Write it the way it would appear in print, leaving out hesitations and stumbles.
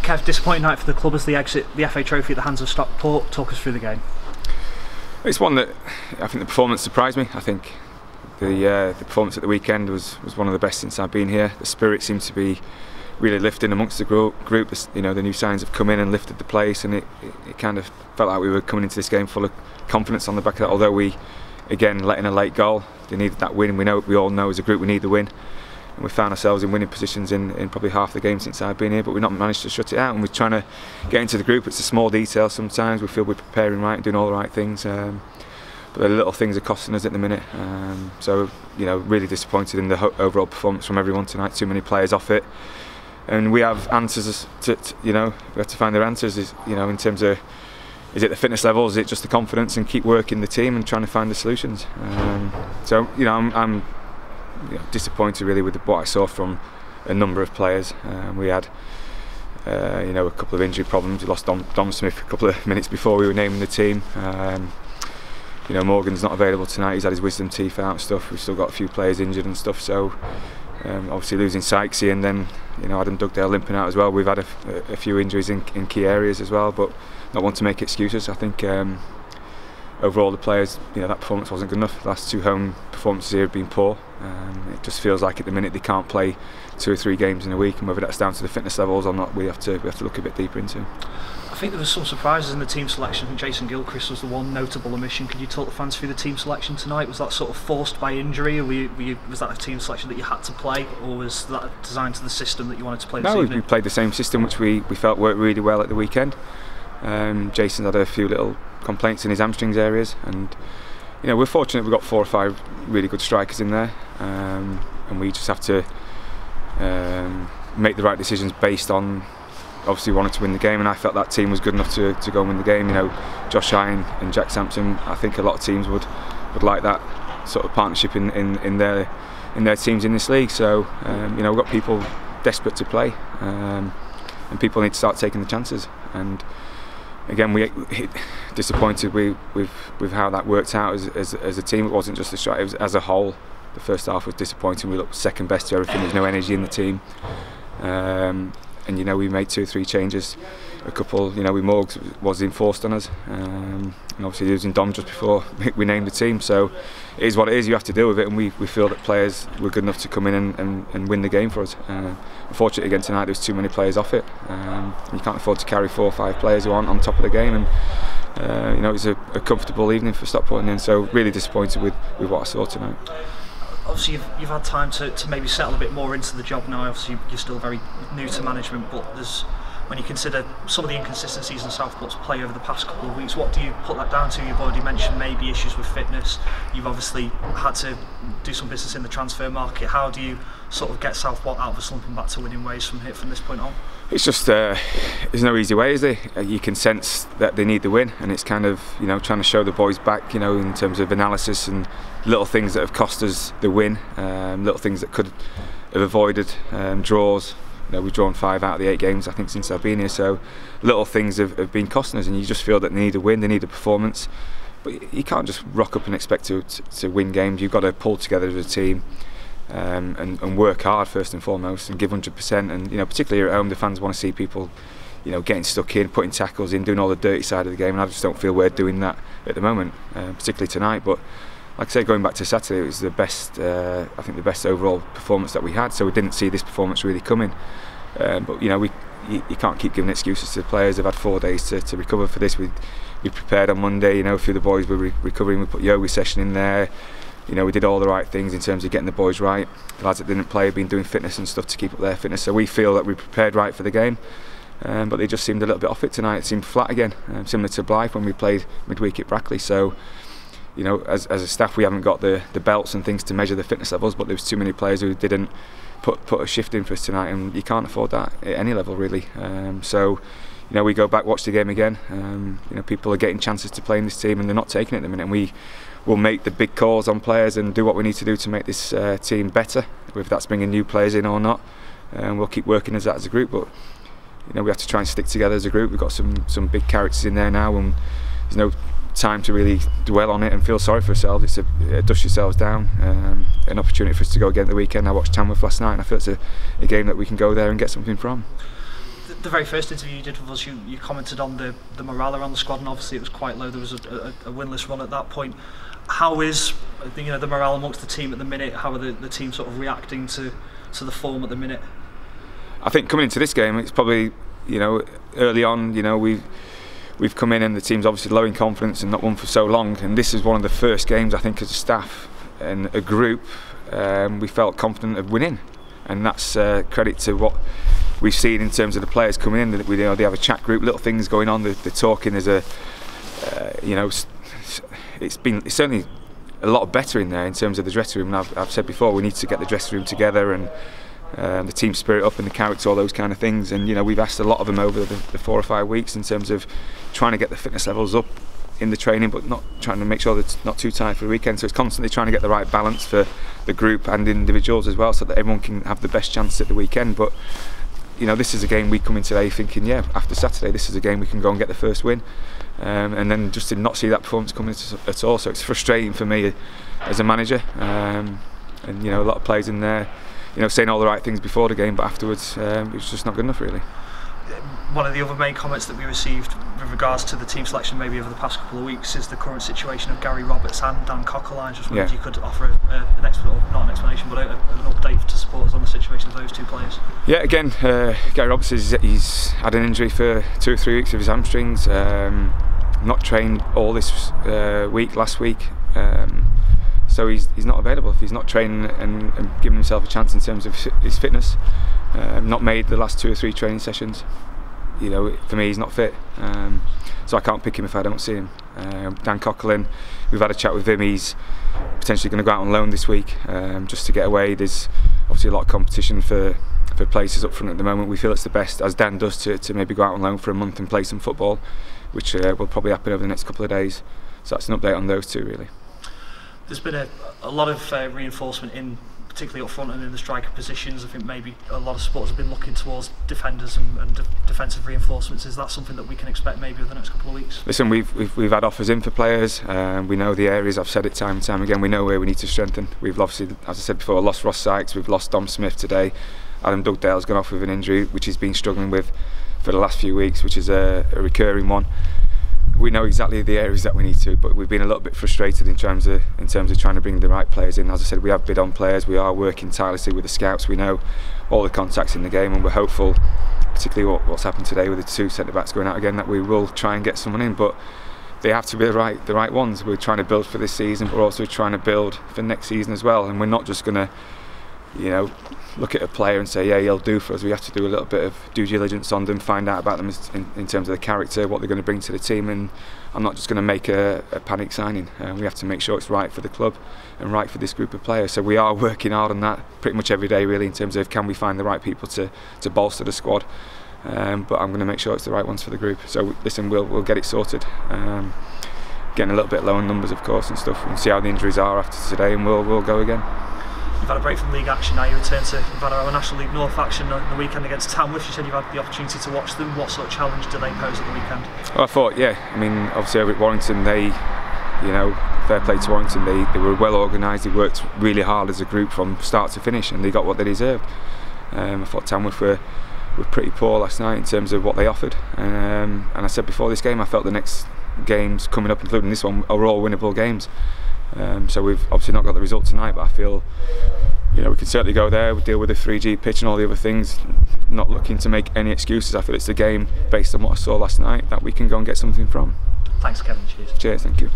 Kev, disappointing night for the club as they exit the FA Trophy at the hands of Stockport. Talk us through the game. It's one that I think the performance surprised me. I think the performance at the weekend was one of the best since I've been here. The spirit seems to be really lifting amongst the group. You know, the new signs have come in and lifted the place, and it kind of felt like we were coming into this game full of confidence on the back of that. Although we, again, let in a late goal, they needed that win. We all know as a group we need the win. And we found ourselves in winning positions in probably half the game since I've been here, but we've not managed to shut it out. And we're trying to get into the group. It's a small detail sometimes. We feel we're preparing right and doing all the right things, but the little things are costing us at the minute. So, you know, really disappointed in the overall performance from everyone tonight. Too many players off it, and we have answers to you know, we have to find their answers. You know, in terms of, is it the fitness level? Is it just the confidence and keep working the team and trying to find the solutions? So, you know, I'm disappointed really with what I saw from a number of players. We had you know, a couple of injury problems. We lost Dom Smith a couple of minutes before we were naming the team. You know, Morgan's not available tonight. He's had his wisdom teeth out and stuff. We've still got a few players injured and stuff. So obviously losing Sykesy, and then, you know, Adam Dugdale limping out as well. We've had a few injuries in key areas as well, but not want to make excuses. I think overall the players, you know, that performance wasn't good enough. The last two home performances here have been poor. It just feels like at the minute they can't play 2 or 3 games in a week, and whether that's down to the fitness levels or not, we have to look a bit deeper into. I think there were some surprises in the team selection. I think Jason Gilchrist was the one notable omission. Could you talk the fans through the team selection tonight? Was that sort of forced by injury, or was that a team selection that you had to play, or was that designed to the system that you wanted to play this evening? We played the same system which we felt worked really well at the weekend. Jason had a few little complaints in his hamstrings areas, and, you know, we're fortunate we've got 4 or 5 really good strikers in there, and we just have to make the right decisions based on obviously wanting to win the game, and I felt that team was good enough to go and win the game. You know, Josh Hine and Jack Sampson, I think a lot of teams would like that sort of partnership in their teams in this league. So you know, we've got people desperate to play, and people need to start taking the chances. And again, we disappointed with how that worked out as a team. It wasn't just the strike; it was as a whole. The first half was disappointing. We looked second best to everything. There's no energy in the team, and, you know, we made 2 or 3 changes. A couple, you know, Morgs was enforced on us, and obviously losing Dom just before we named the team. So it is what it is. You have to deal with it, and we feel that players were good enough to come in and win the game for us. Unfortunately, again tonight, there was too many players off it. You can't afford to carry 4 or 5 players who aren't on top of the game, and you know, it was a comfortable evening for Stockport, and so really disappointed with what I saw tonight. Obviously you've had time to maybe settle a bit more into the job now. Obviously you're still very new to management, but when you consider some of the inconsistencies in Southport's play over the past couple of weeks, what do you put that down to? You've already mentioned maybe issues with fitness. You've obviously had to do some business in the transfer market. How do you sort of get Southport out of the slump and back to winning ways from this point on? It's just there's no easy way, is there? You can sense that they need the win, and it's kind of, you know, trying to show the boys back, you know, in terms of analysis and little things that have cost us the win, little things that could have avoided draws. You know, we've drawn 5 out of the 8 games, I think, since I've been here. So little things have been costing us, and you just feel that they need a win, they need a performance. But you can't just rock up and expect to win games. You've got to pull together as a team. And work hard first and foremost, and give 100%. And, you know, particularly here at home, the fans want to see people, you know, getting stuck in, putting tackles in, doing all the dirty side of the game. And I just don't feel we're doing that at the moment, particularly tonight. But like I say, going back to Saturday, it was the best, I think, the best overall performance that we had. So we didn't see this performance really coming. But, you know, you can't keep giving excuses to the players. They've had 4 days to recover for this. We prepared on Monday. You know, a few of the boys were recovering. We put yoga session in there. You know, we did all the right things in terms of getting the boys right. The lads that didn't play have been doing fitness and stuff to keep up their fitness. So we feel that we prepared right for the game, but they just seemed a little bit off it tonight. It seemed flat again, similar to Blythe when we played midweek at Brackley. So, you know, as a staff, we haven't got the belts and things to measure the fitness levels, but there's too many players who didn't put a shift in for us tonight, and you can't afford that at any level really. So, you know, we go back, watch the game again. You know, people are getting chances to play in this team, and they're not taking it at the minute. And we will make the big calls on players and do what we need to do to make this team better, whether that's bringing new players in or not. We'll keep working as that as a group, but, you know, we have to try and stick together as a group. We've got some big characters in there now, and there's no time to really dwell on it and feel sorry for ourselves. It's a dust yourselves down, an opportunity for us to go again at the weekend. I watched Tamworth last night, and I feel it's a game that we can go there and get something from. The very first interview you did with us, you commented on the morale around the squad, and obviously it was quite low. There was a winless run at that point. How is the morale amongst the team at the minute? How are the team sort of reacting to the form at the minute? I think coming into this game, it's probably early on. We've come in and the team's obviously low in confidence and not won for so long. And this is one of the first games I think as a staff and a group we felt confident of winning, and that's credit to what we've seen in terms of the players coming in. They have a chat group, little things going on. They're talking. There's it's certainly a lot better in there in terms of the dressing room. And I've said before, we need to get the dressing room together and the team spirit up and the character, all those kind of things. And we've asked a lot of them over the 4 or 5 weeks in terms of trying to get the fitness levels up in the training, but not trying to make sure that it's not too tired for the weekend. So it's constantly trying to get the right balance for the group and individuals as well, so that everyone can have the best chance at the weekend. But this is a game we come in today thinking, after Saturday, this is a game we can go and get the first win. And then just did not see that performance coming at all. So it's frustrating for me as a manager. And a lot of players in there, saying all the right things before the game, but afterwards it was just not good enough, really. One of the other main comments that we received with regards to the team selection maybe over the past couple of weeks is the current situation of Gary Roberts and Dan Coquelin. Just wondered if you could offer not an explanation, but an update to supporters on the situation of those two players. Yeah, again, Gary Roberts he's had an injury for 2 or 3 weeks of his hamstrings. Not trained all this last week. So he's not available. If he's not training and giving himself a chance in terms of his fitness, not made the last 2 or 3 training sessions, for me he's not fit. So I can't pick him if I don't see him. Dan Coquelin, we've had a chat with him. He's potentially going to go out on loan this week, just to get away. There's obviously a lot of competition for places up front at the moment. We feel it's the best, as Dan does, to maybe go out on loan for a month and play some football, which will probably happen over the next couple of days. So that's an update on those two, really. There's been a lot of reinforcement particularly up front and in the striker positions. I think maybe a lot of supporters have been looking towards defenders and defensive reinforcements. Is that something that we can expect maybe over the next couple of weeks? Listen, we've had offers in for players. We know the areas. I've said it time and time again. We know where we need to strengthen. We've obviously, as I said before, lost Ross Sykes. We've lost Dom Smith today. Adam Dugdale's gone off with an injury, which he's been struggling with for the last few weeks, which is a recurring one. We know exactly the areas that we need to, but we've been a little bit frustrated in terms of trying to bring the right players in. As I said, we have bid on players. We are working tirelessly with the scouts. We know all the contacts in the game, and we're hopeful, particularly what's happened today with the 2 centre backs going out again, that we will try and get someone in. But they have to be the right ones. We're trying to build for this season, but we're also trying to build for next season as well. And we're not just going to, look at a player and say, yeah, he'll do for us. We have to do a little bit of due diligence on them, find out about them in terms of the character, what they're going to bring to the team. And I'm not just going to make a panic signing. We have to make sure it's right for the club and right for this group of players. So we are working hard on that pretty much every day, really, in terms of can we find the right people to bolster the squad. But I'm going to make sure it's the right ones for the group. So listen, we'll get it sorted. Getting a little bit low in numbers, of course, and stuff. We'll see how the injuries are after today, and we'll go again. You've had a break from league action now. You return to our National League North action on the weekend against Tamworth. You said you've had the opportunity to watch them. What sort of challenge do they pose at the weekend? Well, I thought, obviously over at Warrington, fair play to Warrington. They were well organised. They worked really hard as a group from start to finish, and they got what they deserved. I thought Tamworth were pretty poor last night in terms of what they offered. And I said before this game, I felt the next games coming up, including this one, are all winnable games. So we've obviously not got the result tonight, but I feel we can certainly go there. We deal with the 3G pitch and all the other things, not looking to make any excuses. I feel it's a game based on what I saw last night that we can go and get something from. Thanks, Kevin. Cheers. Cheers, thank you.